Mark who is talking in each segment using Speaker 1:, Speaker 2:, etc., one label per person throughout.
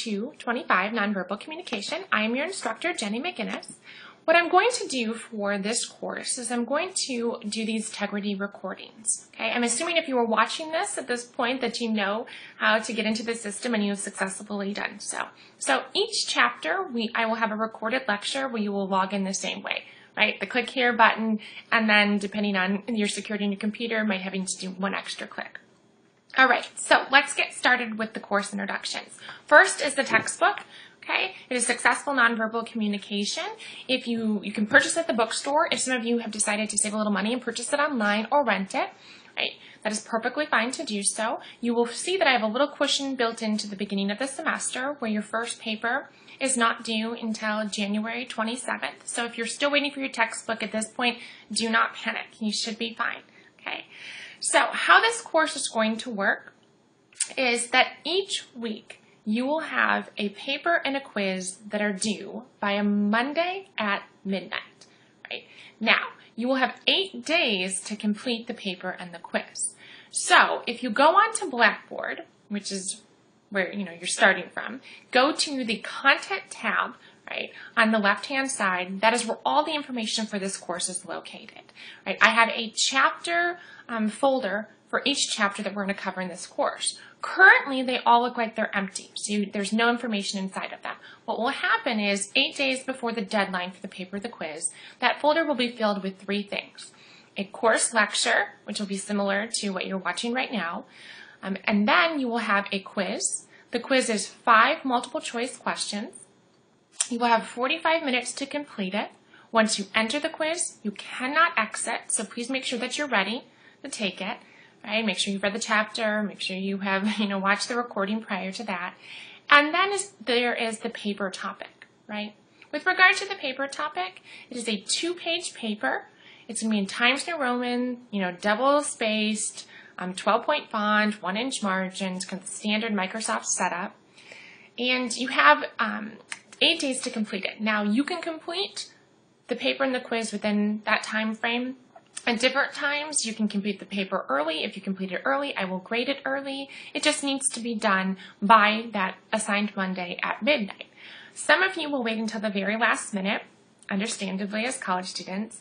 Speaker 1: 225, Nonverbal Communication. I am your instructor, Jenny McGinnis. What I'm going to do for this course is I'm going to do these integrity recordings. Okay, I'm assuming if you were watching this at this point that you know how to get into the system and you have successfully done so. So each chapter, I will have a recorded lecture where you will log in the same way, right? The click here button, and then depending on your security in your computer, might having to do one extra click. All right, so let's get started with the course introductions. First is the textbook. Okay, it is Successful Nonverbal Communication. If you can purchase it at the bookstore. If some of you have decided to save a little money and purchase it online or rent it, right, that is perfectly fine to do so. You will see that I have a little cushion built into the beginning of the semester where your first paper is not due until January 27th. So if you're still waiting for your textbook at this point, do not panic. You should be fine. Okay, so how this course is going to work is that each week you will have a paper and a quiz that are due by a Monday at midnight, right? Now, you will have 8 days to complete the paper and the quiz. So, if you go onto Blackboard, which is where you're starting from, go to the Content tab, right, on the left-hand side. That is where all the information for this course is located, right? I have a chapter folder for each chapter that we're going to cover in this course. Currently, they all look like they're empty, so there's no information inside of them. What will happen is 8 days before the deadline for the paper or the quiz, that folder will be filled with 3 things. A course lecture, which will be similar to what you're watching right now, and then you will have a quiz. The quiz is 5 multiple choice questions. You will have 45 minutes to complete it. Once you enter the quiz, you cannot exit, so please make sure that you're ready to take it. Right? Make sure you've read the chapter, make sure you have, watched the recording prior to that. And then there is the paper topic, right? With regard to the paper topic, it is a 2-page paper. It's going to be in Times New Roman, double-spaced, 12-point font, 1-inch margins, kind of the standard Microsoft setup. And you have 8 days to complete it. Now, you can complete the paper and the quiz within that time frame. At different times, you can complete the paper early. If you complete it early, I will grade it early. It just needs to be done by that assigned Monday at midnight. Some of you will wait until the very last minute, understandably as college students,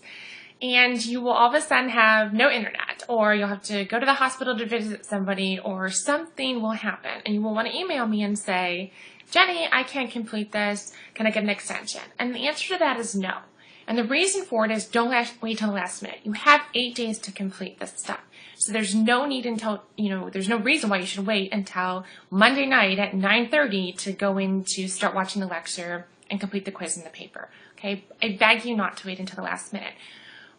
Speaker 1: and you will all of a sudden have no internet, or you'll have to go to the hospital to visit somebody, or something will happen, and you will want to email me and say, Jenny, I can't complete this. Can I get an extension? And the answer to that is no. And the reason for it is don't wait till the last minute. You have 8 days to complete this stuff. So there's no need until, there's no reason why you should wait until Monday night at 9:30 to go in to start watching the lecture and complete the quiz and the paper. Okay? I beg you not to wait until the last minute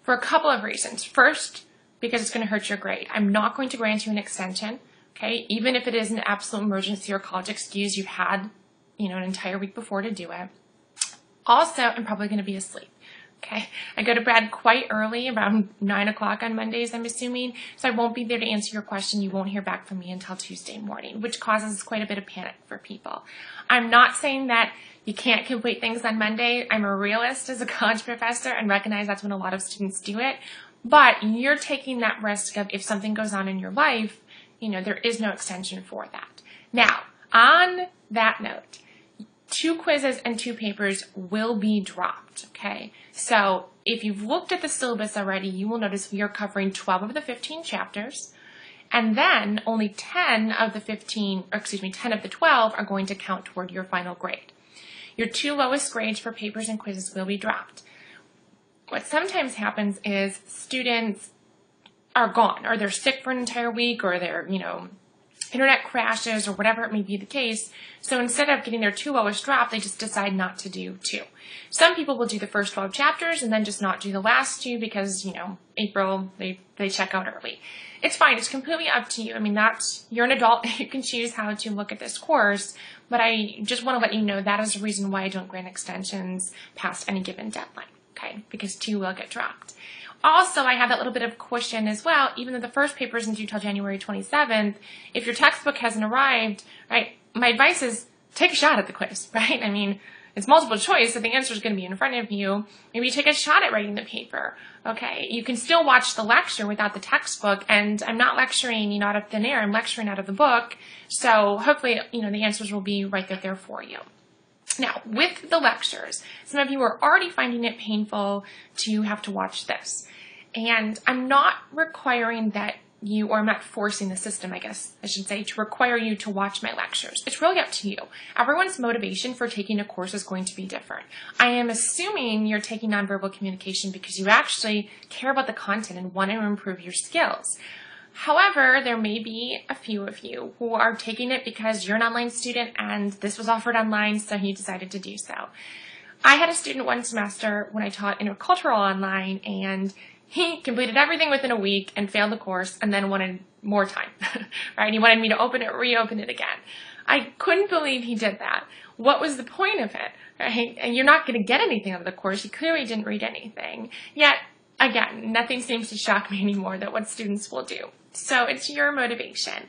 Speaker 1: for a couple of reasons. First, because it's going to hurt your grade. I'm not going to grant you an extension. Okay? Even if it is an absolute emergency or college excuse, you've had, an entire week before to do it. Also, I'm probably going to be asleep. Okay, I go to bed quite early, around 9 o'clock on Mondays, I'm assuming, so I won't be there to answer your question. You won't hear back from me until Tuesday morning, which causes quite a bit of panic for people. I'm not saying that you can't complete things on Monday. I'm a realist as a college professor and recognize that's when a lot of students do it, but you're taking that risk of if something goes on in your life, there is no extension for that. Now, on that note, 2 quizzes and 2 papers will be dropped, okay? So if you've looked at the syllabus already, you will notice we are covering 12 of the 15 chapters, and then only 10 of the 12 are going to count toward your final grade. Your 2 lowest grades for papers and quizzes will be dropped. What sometimes happens is students are gone, or they're sick for an entire week, or they're, internet crashes or whatever it may be the case. So instead of getting their 2 lowest dropped, they just decide not to do 2. Some people will do the first 12 chapters and then just not do the last 2 because, April, they check out early. It's fine. It's completely up to you. I mean, you're an adult. You can choose how to look at this course, but I just want to let you know that is the reason why I don't grant extensions past any given deadline, okay? Because 2 will get dropped. Also, I have that little bit of cushion as well. Even though the first paper isn't due till January 27th, if your textbook hasn't arrived, right, my advice is take a shot at the quiz, right? I mean, it's multiple choice, so the answer is going to be in front of you. Maybe you take a shot at writing the paper. Okay, you can still watch the lecture without the textbook, and I'm not lecturing, out of thin air. I'm lecturing out of the book, so hopefully, the answers will be right there for you. Now, with the lectures, some of you are already finding it painful to have to watch this, and I'm not requiring that you, or I'm not forcing the system, I guess I should say, to require you to watch my lectures. It's really up to you. Everyone's motivation for taking a course is going to be different. I am assuming you're taking nonverbal communication because you actually care about the content and want to improve your skills. However, there may be a few of you who are taking it because you're an online student and this was offered online, so you decided to do so. I had a student one semester when I taught intercultural online, and he completed everything within a week and failed the course and then wanted more time, right? He wanted me to reopen it again. I couldn't believe he did that. What was the point of it, right? And you're not going to get anything out of the course. You clearly didn't read anything. Yet, again, nothing seems to shock me anymore that what students will do. So it's your motivation.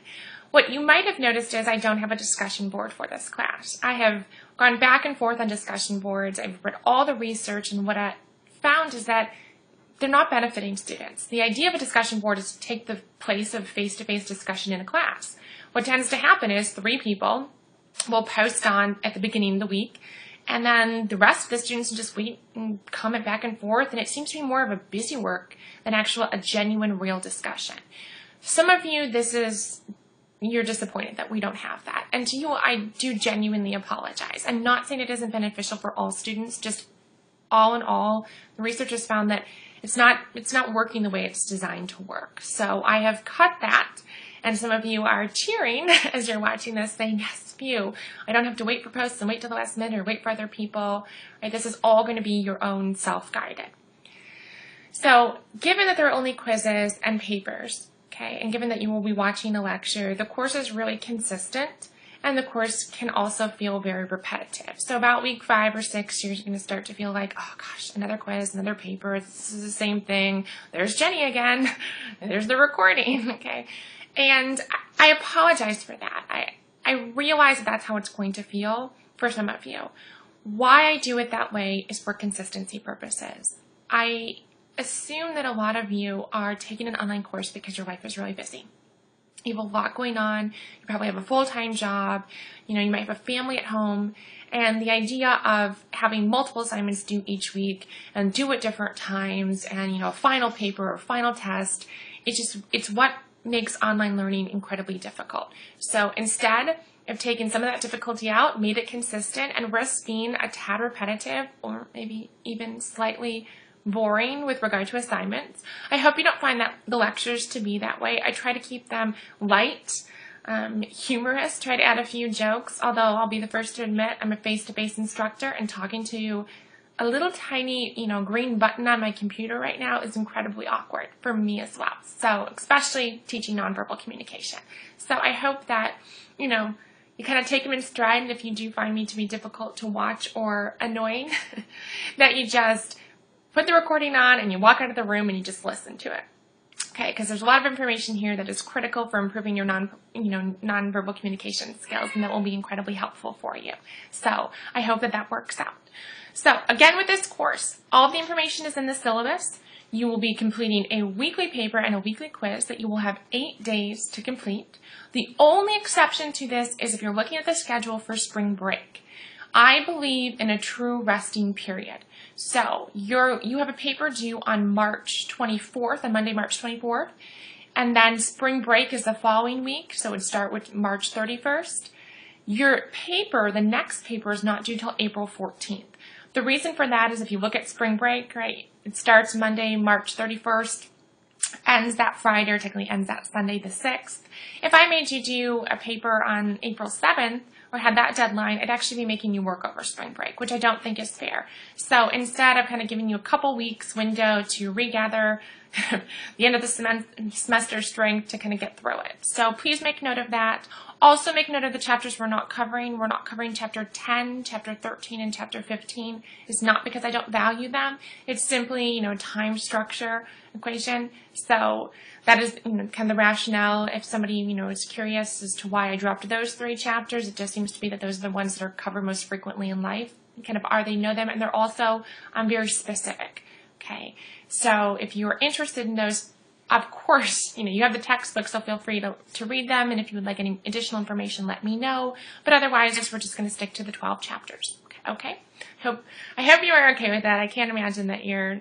Speaker 1: What you might have noticed is I don't have a discussion board for this class. I have gone back and forth on discussion boards. I've read all the research, and what I found is that they're not benefiting students. The idea of a discussion board is to take the place of face-to-face discussion in a class. What tends to happen is 3 people will post on at the beginning of the week, and then the rest of the students just wait and comment back and forth, and it seems to be more of a busy work than a genuine, real discussion. Some of you, you're disappointed that we don't have that. And to you, I do genuinely apologize. I'm not saying it isn't beneficial for all students, just all in all, the research has found that it's not working the way it's designed to work. So I have cut that, and some of you are cheering as you're watching this, saying, yes, phew, I don't have to wait for posts and wait till the last minute or wait for other people. Right? This is all going to be your own self-guided. So given that there are only quizzes and papers, okay, and given that you will be watching a lecture, the course is really consistent, and the course can also feel very repetitive. So about week 5 or 6, you're going to start to feel like, oh gosh, another quiz, another paper, this is the same thing. There's Jenny again. There's the recording, okay? And I apologize for that. I realize that that's how it's going to feel for some of you. Why I do it that way is for consistency purposes. I assume that a lot of you are taking an online course because your life is really busy. You have a lot going on. You probably have a full-time job. You might have a family at home. And the idea of having multiple assignments due each week and due at different times and, a final paper or final test, it's what makes online learning incredibly difficult. So instead of taking some of that difficulty out, made it consistent, and risk being a tad repetitive or maybe even slightly boring with regard to assignments. I hope you don't find that the lectures to be that way. I try to keep them light, humorous, try to add a few jokes, although I'll be the first to admit I'm a face-to-face instructor, and talking to a little tiny, green button on my computer right now is incredibly awkward for me as well. So, especially teaching nonverbal communication. So I hope that, you kind of take them in stride, and if you do find me to be difficult to watch or annoying, that you just put the recording on and you walk out of the room and you just listen to it. Okay, because there's a lot of information here that is critical for improving your nonverbal communication skills, and that will be incredibly helpful for you. So I hope that works out. So again, with this course, all of the information is in the syllabus. You will be completing a weekly paper and a weekly quiz that you will have 8 days to complete. The only exception to this is if you're looking at the schedule for spring break. I believe in a true resting period. So you have a paper due on March 24th, on Monday, March 24th, and then spring break is the following week, so it would start with March 31st. Your paper, the next paper, is not due till April 14th. The reason for that is if you look at spring break, right, it starts Monday, March 31st, ends that Friday, or technically ends that Sunday the 6th. If I made you do a paper on April 7th, or had that deadline, I'd actually be making you work over spring break, which I don't think is fair. So instead, I'm kind of giving you a couple weeks window to regather the end of the semester strength to kind of get through it. So please make note of that. Also make note of the chapters we're not covering. We're not covering chapter 10, chapter 13, and chapter 15. It's not because I don't value them. It's simply, time structure equation. So that is, kind of the rationale. If somebody, is curious as to why I dropped those 3 chapters, it just seems to be that those are the ones that are covered most frequently in life. kind of are, they know them, and they're also very specific. Okay, so if you're interested in those, of course, you have the textbook, so feel free to read them, and if you would like any additional information, let me know. But otherwise, we're just going to stick to the 12 chapters. Okay. I hope you are okay with that. I can't imagine that you're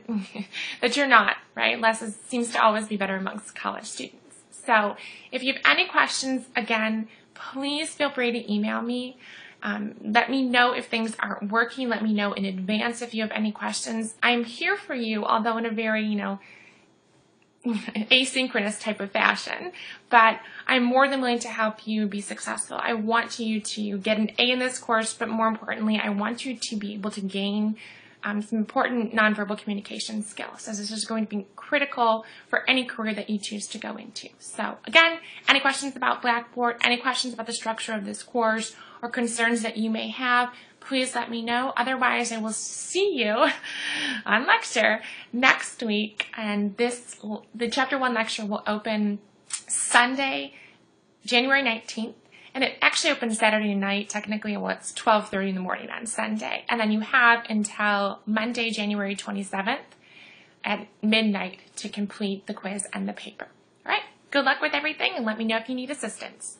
Speaker 1: not, right? Less seems to always be better amongst college students. So if you have any questions, again, please feel free to email me. Let me know if things aren't working. Let me know in advance if you have any questions. I'm here for you, although in a very, asynchronous type of fashion, but I'm more than willing to help you be successful. I want you to get an A in this course, but more importantly, I want you to be able to gain some important nonverbal communication skills, as this is going to be critical for any career that you choose to go into. So again, any questions about Blackboard, any questions about the structure of this course, or concerns that you may have, please let me know. Otherwise, I will see you on lecture next week. And the Chapter 1 lecture will open Sunday, January 19th. And it actually opens Saturday night. Technically, it's 12:30 in the morning on Sunday. And then you have until Monday, January 27th at midnight to complete the quiz and the paper. All right. Good luck with everything, and let me know if you need assistance.